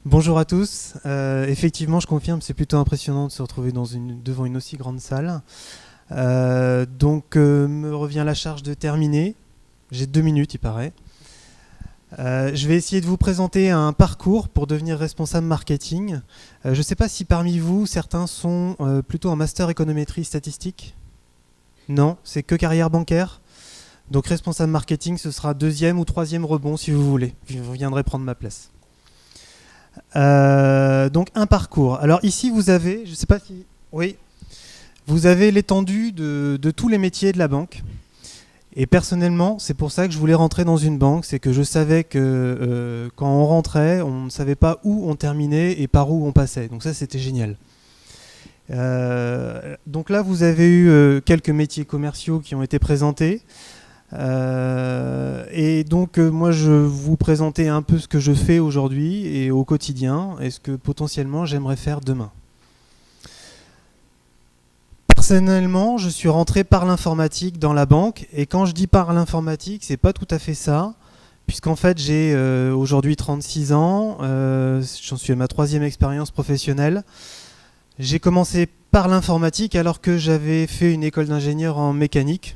Bonjour à tous. Effectivement, je confirme, c'est plutôt impressionnant de se retrouver devant une aussi grande salle. Me revient la charge de terminer. J'ai 2 minutes, il paraît. Je vais essayer de vous présenter un parcours pour devenir responsable marketing. Je ne sais pas si parmi vous, certains sont plutôt en master économétrie statistique. Non, c'est que carrière bancaire. Donc responsable marketing, ce sera 2e ou 3e rebond si vous voulez. Vous viendrez prendre ma place. Donc un parcours. Alors ici vous avez, je sais pas si, oui, vous avez l'étendue de tous les métiers de la banque. Et personnellement, c'est pour ça que je voulais rentrer dans une banque, c'est que je savais que quand on rentrait, on ne savait pas où on terminait et par où on passait. Donc ça, c'était génial. Donc là, vous avez eu quelques métiers commerciaux qui ont été présentés. Moi je vais vous présenter un peu ce que je fais aujourd'hui et au quotidien et ce que potentiellement j'aimerais faire demain. Personnellement, je suis rentré par l'informatique dans la banque, et quand je dis par l'informatique, c'est pas tout à fait ça, puisqu'en fait j'ai aujourd'hui 36 ans, j'en suis à ma 3e expérience professionnelle. J'ai commencé par l'informatique alors que j'avais fait une école d'ingénieur en mécanique.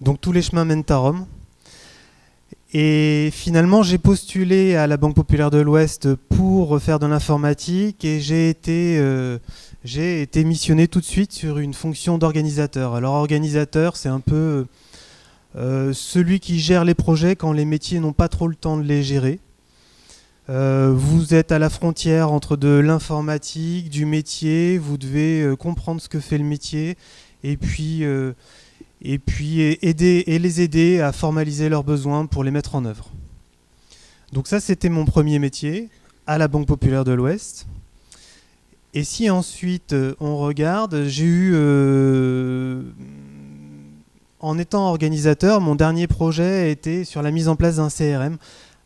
Donc tous les chemins mènent à Rome. Et finalement, j'ai postulé à la Banque Populaire de l'Ouest pour faire de l'informatique et j'ai été missionné tout de suite sur une fonction d'organisateur. Alors organisateur, c'est un peu celui qui gère les projets quand les métiers n'ont pas trop le temps de les gérer. Vous êtes à la frontière entre de l'informatique, du métier, vous devez comprendre ce que fait le métier et puis les aider à formaliser leurs besoins pour les mettre en œuvre. Donc ça, c'était mon premier métier à la Banque Populaire de l'Ouest. Et si ensuite on regarde, j'ai eu, en étant organisateur, mon dernier projet était sur la mise en place d'un CRM.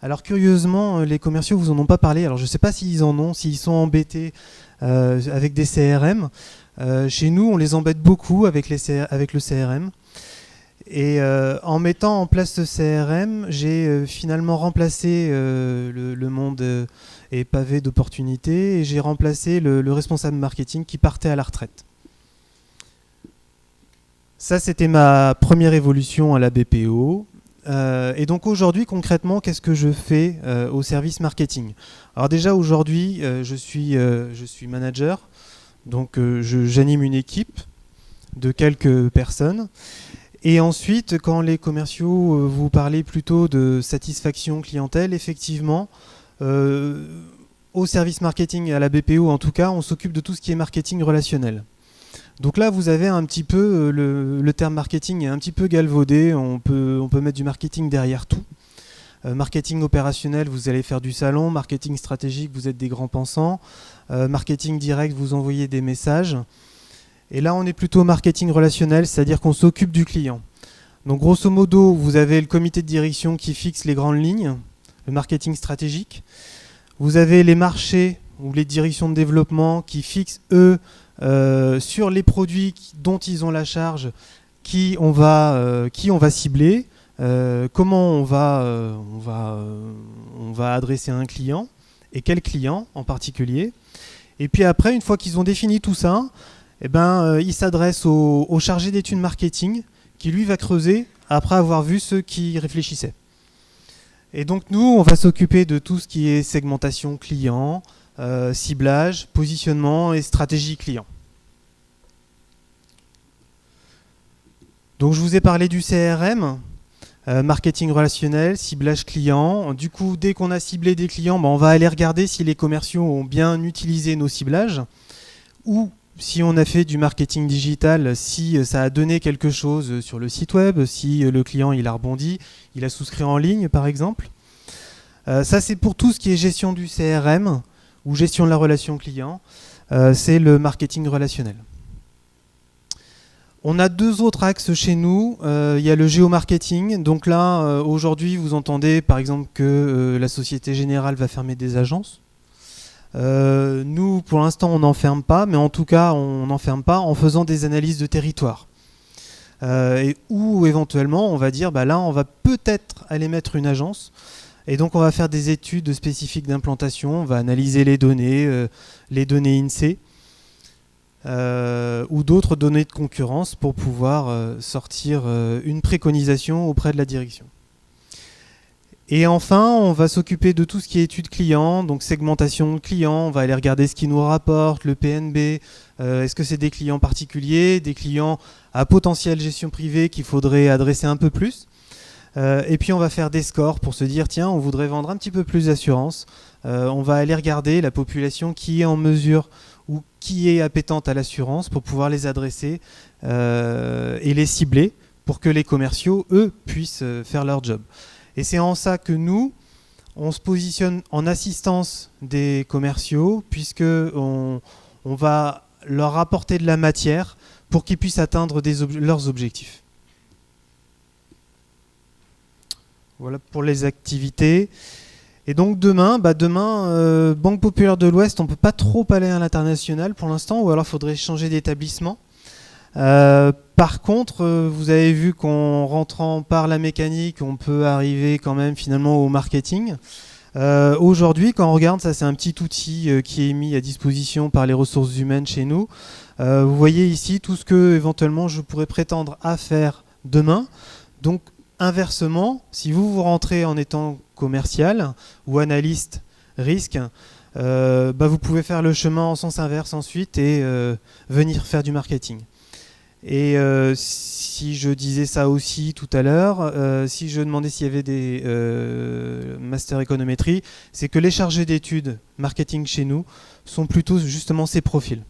Alors curieusement, les commerciaux vous en ont pas parlé. Alors je ne sais pas s'ils en ont, s'ils sont embêtés avec des CRM. Chez nous, on les embête beaucoup avec le CRM. Et en mettant en place ce CRM, j'ai finalement remplacé le monde est pavé d'opportunités et j'ai remplacé le responsable marketing qui partait à la retraite. Ça, c'était ma première évolution à la BPO. Et donc aujourd'hui, concrètement, qu'est-ce que je fais au service marketing? Alors déjà, aujourd'hui, je suis manager. Donc j'anime une équipe de quelques personnes. Et ensuite, quand les commerciaux vous parlez plutôt de satisfaction clientèle, effectivement, au service marketing, à la BPO en tout cas, on s'occupe de tout ce qui est marketing relationnel. Donc là, vous avez un petit peu, le terme marketing est un petit peu galvaudé, on peut mettre du marketing derrière tout. Marketing opérationnel, vous allez faire du salon. Marketing stratégique, vous êtes des grands pensants. Marketing direct, vous envoyez des messages. Et là, on est plutôt marketing relationnel, c'est-à-dire qu'on s'occupe du client. Donc grosso modo, vous avez le comité de direction qui fixe les grandes lignes, le marketing stratégique. Vous avez les marchés ou les directions de développement qui fixent, eux, sur les produits dont ils ont la charge, qui on va cibler. Comment on va adresser un client et quel client en particulier. Et puis après, une fois qu'ils ont défini tout ça, ils s'adressent au chargé d'études marketing qui lui va creuser après avoir vu ceux qui réfléchissaient. Et donc nous, on va s'occuper de tout ce qui est segmentation client, ciblage, positionnement et stratégie client. Donc je vous ai parlé du CRM. Marketing relationnel, ciblage client. Du coup, dès qu'on a ciblé des clients, on va aller regarder si les commerciaux ont bien utilisé nos ciblages ou si on a fait du marketing digital, si ça a donné quelque chose sur le site web, si le client il a rebondi, il a souscrit en ligne par exemple. Ça, c'est pour tout ce qui est gestion du CRM ou gestion de la relation client. C'est le marketing relationnel. On a 2 autres axes chez nous. Il y a le géomarketing. Donc là, aujourd'hui, vous entendez par exemple que la Société Générale va fermer des agences. Nous, pour l'instant, on n'enferme pas, mais en tout cas, on n'enferme pas en faisant des analyses de territoire. Ou éventuellement, on va dire, là, on va peut-être aller mettre une agence Et donc on va faire des études spécifiques d'implantation, on va analyser les données INSEE, ou d'autres données de concurrence pour pouvoir sortir une préconisation auprès de la direction. Et enfin, on va s'occuper de tout ce qui est études clients, donc segmentation de clients, on va aller regarder ce qu'ils nous rapportent, le PNB, est-ce que c'est des clients particuliers, des clients à potentielle gestion privée qu'il faudrait adresser un peu plus. Et puis on va faire des scores pour se dire, tiens, on voudrait vendre un petit peu plus d'assurance. On va aller regarder la population qui est en mesure ou qui est appétente à l'assurance pour pouvoir les adresser et les cibler pour que les commerciaux, eux, puissent faire leur job. Et c'est en ça que nous, on se positionne en assistance des commerciaux, puisque on va leur apporter de la matière pour qu'ils puissent atteindre leurs objectifs. Voilà pour les activités. Et donc demain, Banque Populaire de l'Ouest, on ne peut pas trop aller à l'international pour l'instant, ou alors il faudrait changer d'établissement. Par contre, vous avez vu qu'en rentrant par la mécanique, on peut arriver quand même finalement au marketing. Aujourd'hui, quand on regarde, ça c'est un petit outil qui est mis à disposition par les ressources humaines chez nous. Vous voyez ici tout ce que éventuellement je pourrais prétendre à faire demain. Donc inversement, si vous rentrez en étant commercial ou analyste risque, vous pouvez faire le chemin en sens inverse ensuite et venir faire du marketing. Et si je disais ça aussi tout à l'heure, si je demandais s'il y avait des master économétrie, c'est que les chargés d'études marketing chez nous sont plutôt justement ces profils.